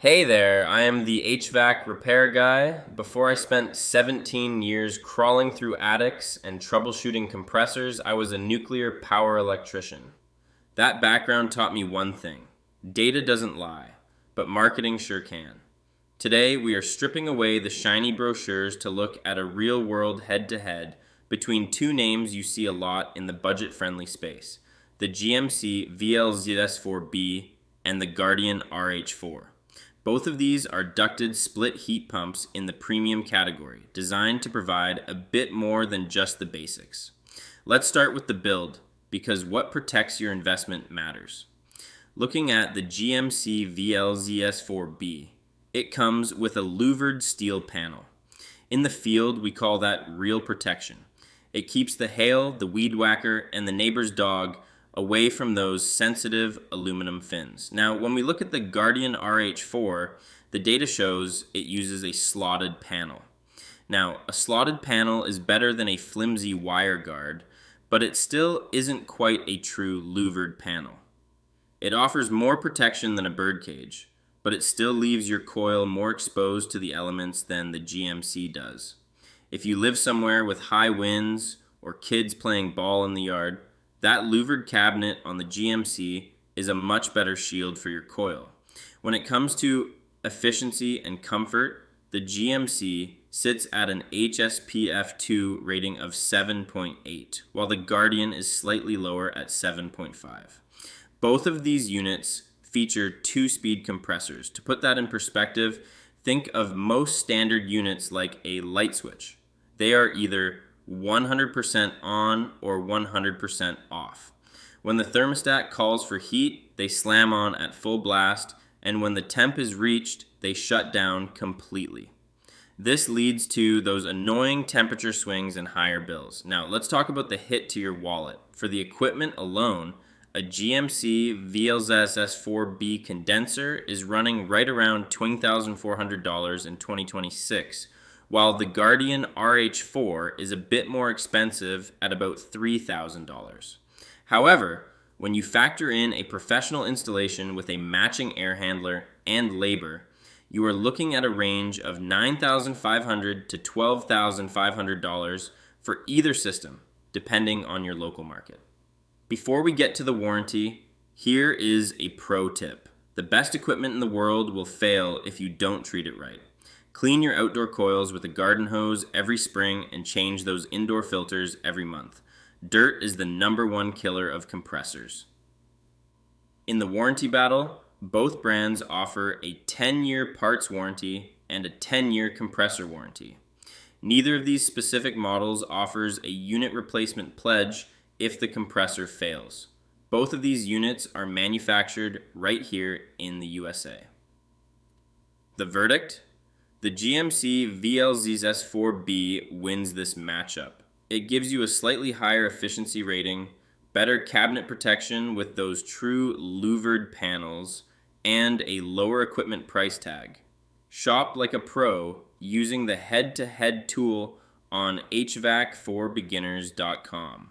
Hey there, I am the HVAC repair guy. Before I spent 17 years crawling through attics and troubleshooting compressors, I was a nuclear power electrician. That background taught me one thing: data doesn't lie, but marketing sure can. Today, we are stripping away the shiny brochures to look at a real world head to head between two names you see a lot in the budget friendly space: the GMC VLZS4B and the Guardian RH4. Both of these are ducted split heat pumps in the premium category, designed to provide a bit more than just the basics. Let's start with the build, because what protects your investment matters. Looking at the GMC VLZS4B, it comes with a louvered steel panel. In the field, we call that real protection. It keeps the hail, the weed whacker, and the neighbor's dog away from those sensitive aluminum fins. Now, when we look at the Guardian RH4, the data shows it uses a slotted panel. Now, a slotted panel is better than a flimsy wire guard, but it still isn't quite a true louvered panel. It offers more protection than a birdcage, but it still leaves your coil more exposed to the elements than the GMC does. If you live somewhere with high winds or kids playing ball in the yard, that louvered cabinet on the GMC is a much better shield for your coil. When it comes to efficiency and comfort, the GMC sits at an HSPF2 rating of 7.8, while the Guardian is slightly lower at 7.5. Both of these units feature 2-speed compressors. To put that in perspective, think of most standard units like a light switch. They are either 100% on or 100% off. When the thermostat calls for heat, they slam on at full blast, and when the temp is reached, they shut down completely. This leads to those annoying temperature swings and higher bills. Now, let's talk about the hit to your wallet. For the equipment alone, a GMC VLZS4B condenser is running right around $20,400 in 2026, while the Guardian RH4 is a bit more expensive at about $3,000. However, when you factor in a professional installation with a matching air handler and labor, you are looking at a range of $9,500 to $12,500 for either system, depending on your local market. Before we get to the warranty, here is a pro tip. The best equipment in the world will fail if you don't treat it right. Clean your outdoor coils with a garden hose every spring and change those indoor filters every month. Dirt is the #1 killer of compressors. In the warranty battle, both brands offer a 10-year parts warranty and a 10-year compressor warranty. Neither of these specific models offers a unit replacement pledge if the compressor fails. Both of these units are manufactured right here in the USA. The verdict? The GMC VLZS4B wins this matchup. It gives you a slightly higher efficiency rating, better cabinet protection with those true louvered panels, and a lower equipment price tag. Shop like a pro using the head-to-head tool on hvacforbeginners.com.